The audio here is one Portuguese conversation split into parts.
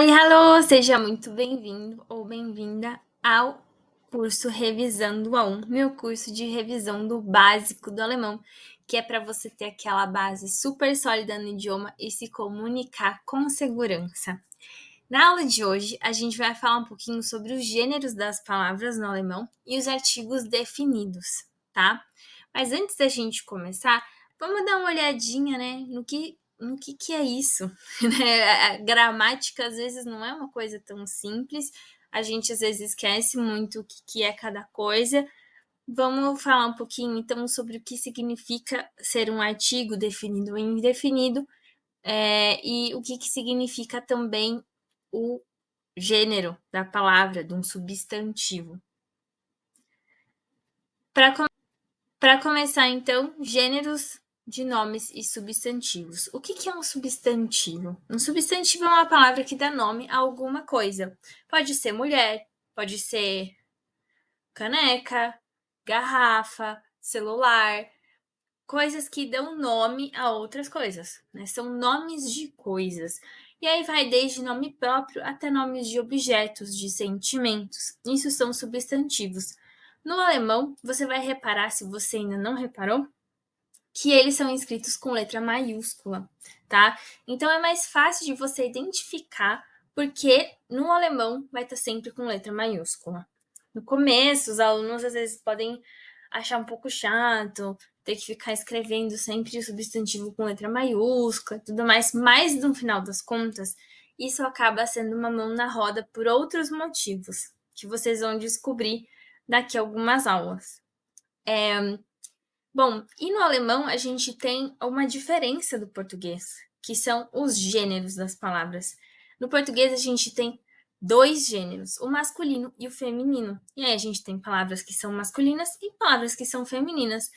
Hallo, seja muito bem-vindo ou bem-vinda ao curso Revisando A1, meu curso de revisão do básico do alemão, que é para você ter aquela base super sólida no idioma e se comunicar com segurança. Na aula de hoje, a gente vai falar um pouquinho sobre os gêneros das palavras no alemão e os artigos definidos, tá? Mas antes da gente começar, vamos dar uma olhadinha, né, no que é isso. A gramática, às vezes, não é uma coisa tão simples, a gente, às vezes, esquece muito o que é cada coisa. Vamos falar um pouquinho, então, sobre o que significa ser um artigo definido ou indefinido, e o que significa também o gênero da palavra, de um substantivo. Para começar, então, gêneros de nomes e substantivos. O que é um substantivo? Um substantivo é uma palavra que dá nome a alguma coisa. Pode ser mulher, pode ser caneca, garrafa, celular, coisas que dão nome a outras coisas, né? São nomes de coisas. E aí vai desde nome próprio até nomes de objetos, de sentimentos. Isso são substantivos. No alemão, você vai reparar, se você ainda não reparou, que eles são escritos com letra maiúscula, tá? Então é mais fácil de você identificar, porque no alemão vai estar sempre com letra maiúscula. No começo, os alunos às vezes podem achar um pouco chato, ter que ficar escrevendo sempre o substantivo com letra maiúscula e tudo mais, mas no final das contas, isso acaba sendo uma mão na roda por outros motivos, que vocês vão descobrir daqui a algumas aulas. Bom, e no alemão a gente tem uma diferença do português, que são os gêneros das palavras. No português a gente tem dois gêneros, o masculino e o feminino. E aí a gente tem palavras que são masculinas e palavras que são femininas.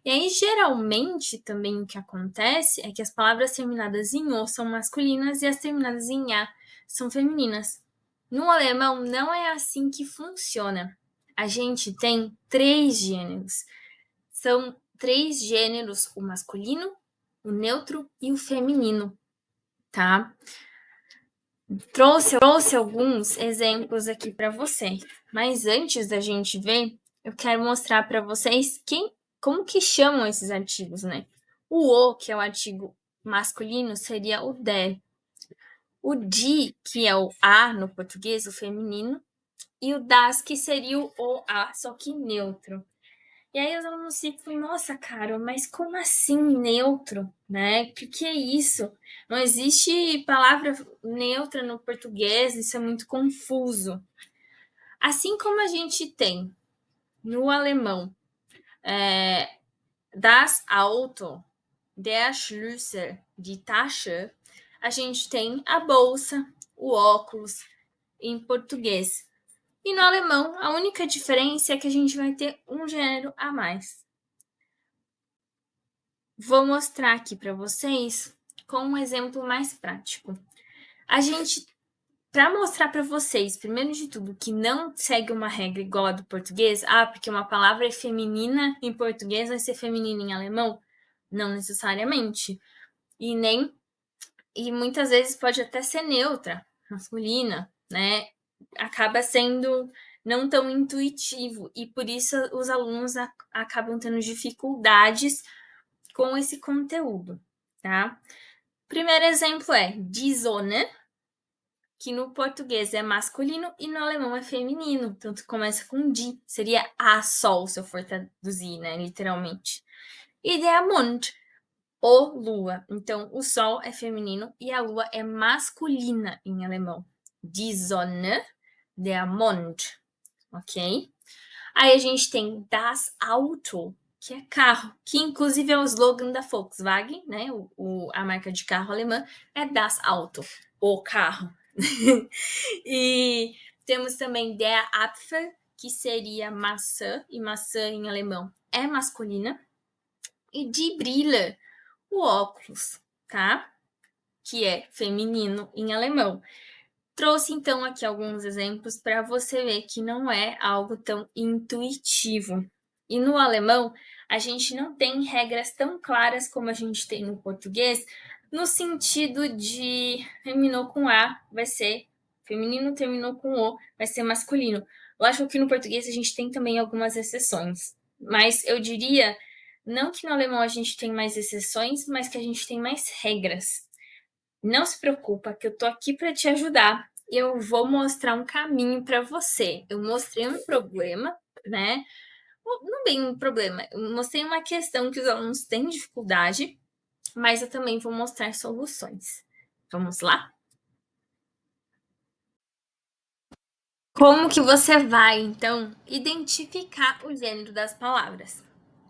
E aí geralmente também o que acontece é que as palavras terminadas em o são masculinas e as terminadas em a são femininas. No alemão não é assim que funciona. A gente tem três gêneros. São três gêneros, o masculino, o neutro e o feminino, tá? Trouxe alguns exemplos aqui para vocês, mas antes da gente ver, eu quero mostrar para vocês como que chamam esses artigos, né? O, que é o artigo masculino, seria o der. O die, que é o a no português, o feminino, e o das, que seria o a, só que neutro. E aí os alunos ficam, nossa, cara, mas como assim neutro, né? O que é isso? Não existe palavra neutra no português, isso é muito confuso. Assim como a gente tem no alemão das Auto, der Schlüssel, die Tasche, a gente tem a bolsa, o óculos, em português. E no alemão, a única diferença é que a gente vai ter um gênero a mais. Vou mostrar aqui para vocês com um exemplo mais prático. A gente, para mostrar para vocês, primeiro de tudo, que não segue uma regra igual a do português, porque uma palavra é feminina em português, vai ser feminina em alemão? Não necessariamente. E muitas vezes pode até ser neutra, masculina, né? Acaba sendo não tão intuitivo e por isso os alunos acabam tendo dificuldades com esse conteúdo, tá? Primeiro exemplo é die Sonne, que no português é masculino e no alemão é feminino, tanto começa com die, seria a sol, se eu for traduzir, né, literalmente. E der Mond, o lua. Então, o sol é feminino e a lua é masculina em alemão. Die Sonne, der Mond, ok? Aí a gente tem das Auto, que é carro, que inclusive é o slogan da Volkswagen, né? A marca de carro alemã é das Auto, o carro. E temos também der Apfel, que seria maçã, e maçã em alemão é masculina. E die Brille, o óculos, tá? Que é feminino em alemão. Trouxe então aqui alguns exemplos para você ver que não é algo tão intuitivo. E no alemão, a gente não tem regras tão claras como a gente tem no português, no sentido de terminou com A, vai ser Feminino terminou com o, vai ser masculino. Lógico que no português a gente tem também algumas exceções, mas eu diria, não que no alemão a gente tem mais exceções, mas que a gente tem mais regras. Não se preocupa, que eu tô aqui para te ajudar. Eu vou mostrar um caminho para você. Eu mostrei um problema, né? Não bem um problema, eu mostrei uma questão que os alunos têm dificuldade, mas eu também vou mostrar soluções. Vamos lá? Como que você vai, então, identificar o gênero das palavras?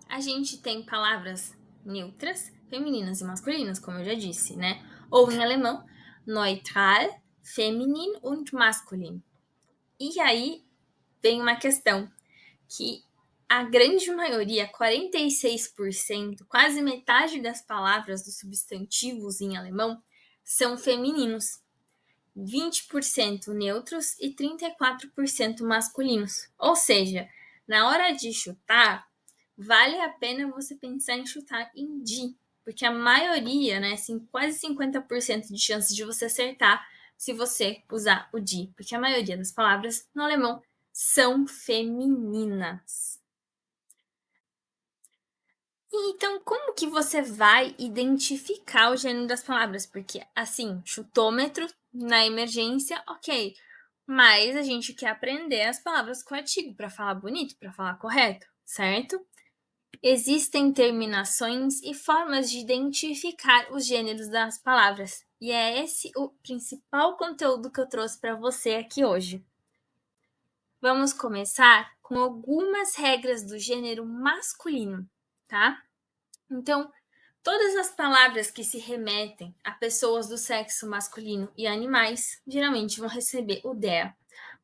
A gente tem palavras neutras, femininas e masculinas, como eu já disse, né? Ou em alemão, neutral, feminin und maskulin. E aí vem uma questão que a grande maioria, 46%, quase metade das palavras dos substantivos em alemão são femininos. 20% neutros e 34% masculinos. Ou seja, na hora de chutar, vale a pena você pensar em chutar em die, porque a maioria, né, assim, quase 50% de chance de você acertar se você usar o die, porque a maioria das palavras no alemão são femininas. Então, como que você vai identificar o gênero das palavras? Porque, assim, chutômetro na emergência, ok. Mas a gente quer aprender as palavras com artigo para falar bonito, para falar correto, certo? Existem terminações e formas de identificar os gêneros das palavras. E é esse o principal conteúdo que eu trouxe para você aqui hoje. Vamos começar com algumas regras do gênero masculino, tá? Então, todas as palavras que se remetem a pessoas do sexo masculino e animais geralmente vão receber o der,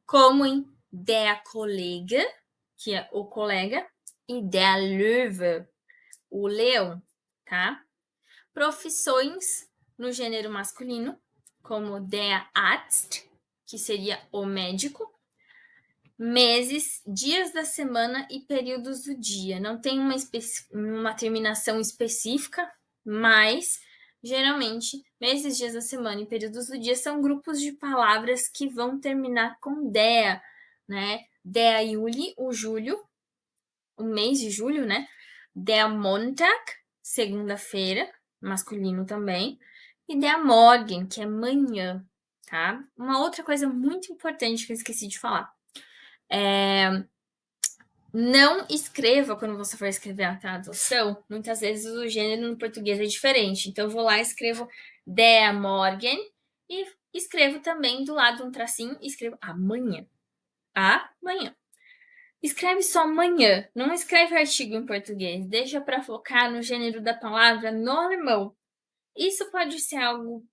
como em der Kollege, que é o colega, e der Löwe, o leão, tá? Profissões no gênero masculino, como der Arzt, que seria o médico, meses, dias da semana e períodos do dia. Não tem uma terminação específica, mas geralmente meses, dias da semana e períodos do dia são grupos de palavras que vão terminar com der, né? Der Juli, o julho, o mês de julho, né? Der Montag, segunda-feira, masculino também, e der Morgen, que é manhã, tá? Uma outra coisa muito importante que eu esqueci de falar. Não escreva, quando você for escrever a tradução, muitas vezes o gênero no português é diferente. Então, eu vou lá e escrevo der Morgen e escrevo também do lado um tracinho e escrevo amanhã. Amanhã. Escreve só amanhã, não escreve artigo em português. Deixa para focar no gênero da palavra no alemão. Isso pode ser algo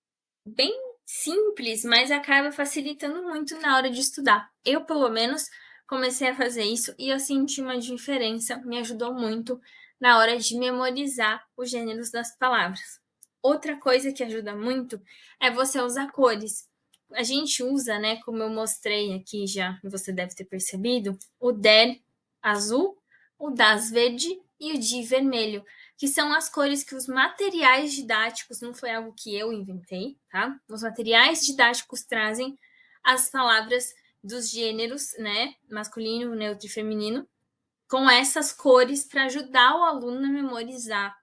bem simples, mas acaba facilitando muito na hora de estudar. Eu, pelo menos, comecei a fazer isso e eu senti uma diferença, me ajudou muito na hora de memorizar os gêneros das palavras. Outra coisa que ajuda muito é você usar cores. A gente usa, né, como eu mostrei aqui já, você deve ter percebido, o der azul, o das verde e o de vermelho, que são as cores que os materiais didáticos, não foi algo que eu inventei, tá? Os materiais didáticos trazem as palavras dos gêneros, né, masculino, neutro e feminino, com essas cores para ajudar o aluno a memorizar.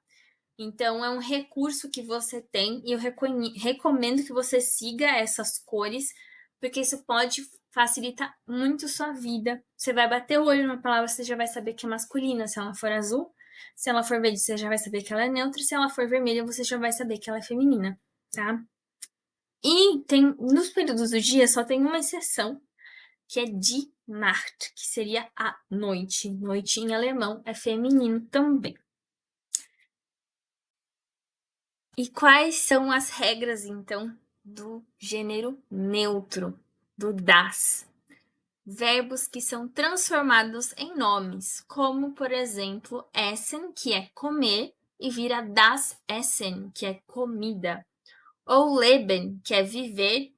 Então, é um recurso que você tem e eu recomendo que você siga essas cores, porque isso pode facilitar muito sua vida. Você vai bater o olho numa palavra, você já vai saber que é masculina, se ela for azul. Se ela for verde, você já vai saber que ela é neutra. Se ela for vermelha, você já vai saber que ela é feminina, tá? E tem, nos períodos do dia só tem uma exceção, que é die Nacht, que seria a noite. Noite em alemão é feminino também. E quais são as regras, então, do gênero neutro, do das? Verbos que são transformados em nomes, como, por exemplo, essen, que é comer, e vira das Essen, que é comida. Ou Leben, que é viver,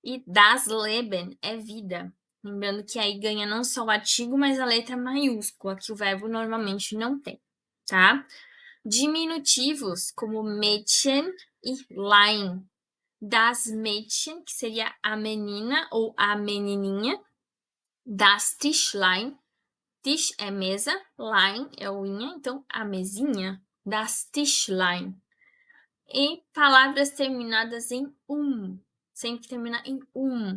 e das Leben é vida. Lembrando que aí ganha não só o artigo, mas a letra maiúscula, que o verbo normalmente não tem, tá? Diminutivos, como Mädchen e Lein. Das Mädchen, que seria a menina ou a menininha. Das Tischlein, Tisch é mesa, Lein é unha, então a mesinha. Das Tischlein. E palavras terminadas em sempre termina em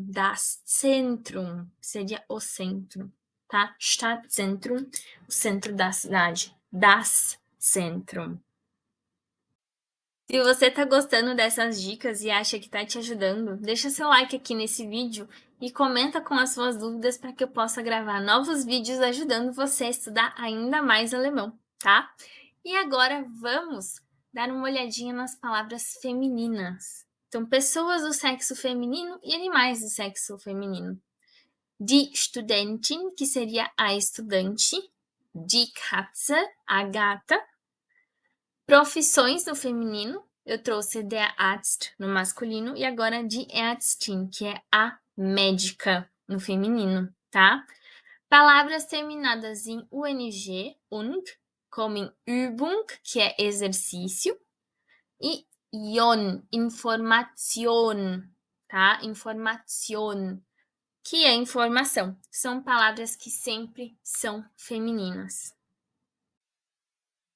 das Zentrum, seria o centro, tá? Stadtzentrum, o centro da cidade. Das Zentrum. Se você tá gostando dessas dicas e acha que tá te ajudando, deixa seu like aqui nesse vídeo e comenta com as suas dúvidas para que eu possa gravar novos vídeos ajudando você a estudar ainda mais alemão, tá? E agora vamos dar uma olhadinha nas palavras femininas. Então, pessoas do sexo feminino e animais do sexo feminino. Die Studentin, que seria a estudante. Die Katze, a gata. Profissões no feminino, eu trouxe der Arzt no masculino e agora die Ärztin, que é a médica no feminino, tá? Palavras terminadas em UNG, und, como em Übung, que é exercício, e Ion, Information, tá? Information, que é informação. São palavras que sempre são femininas.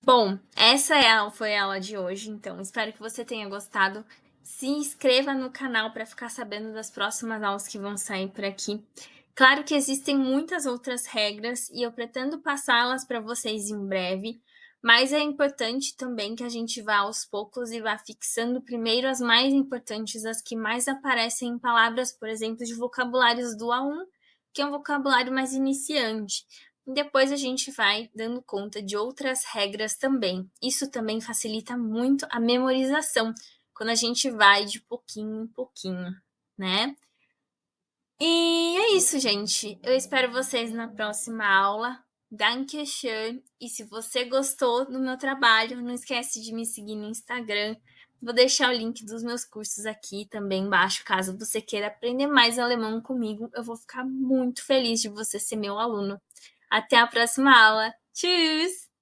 Bom, foi a aula de hoje, então espero que você tenha gostado. Se inscreva no canal para ficar sabendo das próximas aulas que vão sair por aqui. Claro que existem muitas outras regras e eu pretendo passá-las para vocês em breve, mas é importante também que a gente vá aos poucos e vá fixando primeiro as mais importantes, as que mais aparecem em palavras, por exemplo, de vocabulários do A1, que é um vocabulário mais iniciante. Depois a gente vai dando conta de outras regras também. Isso também facilita muito a memorização, quando a gente vai de pouquinho em pouquinho, né? E é isso, gente. Eu espero vocês na próxima aula. Dankeschön. E se você gostou do meu trabalho, não esquece de me seguir no Instagram. Vou deixar o link dos meus cursos aqui também embaixo, caso você queira aprender mais alemão comigo. Eu vou ficar muito feliz de você ser meu aluno. Até a próxima aula. Tschüss!